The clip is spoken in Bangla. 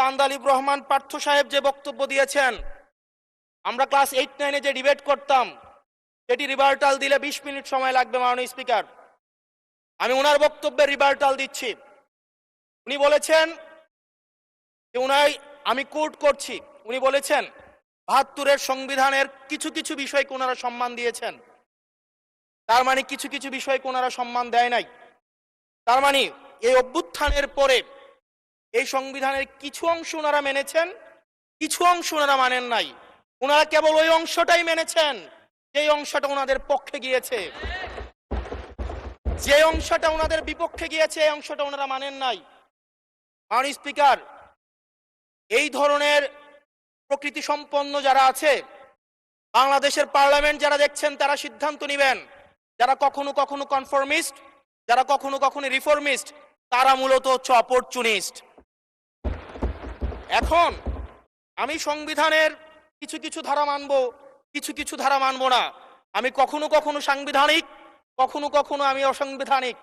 আন্দালিব রহমান পার্থ সাহেব যে বক্তব্য দিয়েছেন, আমরা ক্লাস 8-9-এ যে ডিবেট করতাম সেটি রিভার্টাল দিলে 20 মিনিট সময় লাগবে মাননীয় স্পিকার। আমি ওনার বক্তব্যের রিভার্টাল দিচ্ছি। উনি বলেছেন যে আমি কোট করছি, উনি বলেছেন ৭২-এর সংবিধানের কিছু কিছু বিষয়কে ওনারা সম্মান দিয়েছেন। তার মানে কিছু কিছু বিষয়কে ওনারা সম্মান দেয় নাই। তার মানে এই অভ্যুত্থানের পরে এই সংবিধানের কিছু অংশ ওনারা মেনেছেন, কিছু অংশ ওনারা মানেন নাই। ওনারা কেবল ওই অংশটাই মেনেছেন যে অংশটা ওনাদের পক্ষে গিয়েছে, যে অংশটা ওনাদের বিপক্ষে গিয়েছে এই অংশটা ওনারা মানেন নাই। মাননীয় স্পিকার, এই ধরনের প্রকৃতি সম্পন্ন যারা আছে বাংলাদেশের পার্লামেন্ট যারা দেখছেন তারা সিদ্ধান্ত নেবেন, যারা কখনো কখনো কনফরমিস্ট, যারা কখনো কখনো রিফর্মিস্ট, তারা মূলত হচ্ছে অপরচুনিস্ট। এখন আমি সংবিধানের কিছু কিছু ধারা মানব, কিছু কিছু ধারা মানব না। আমি কখনো কখনো সাংবিধানিক, কখনো কখনো আমি অসাংবিধানিক।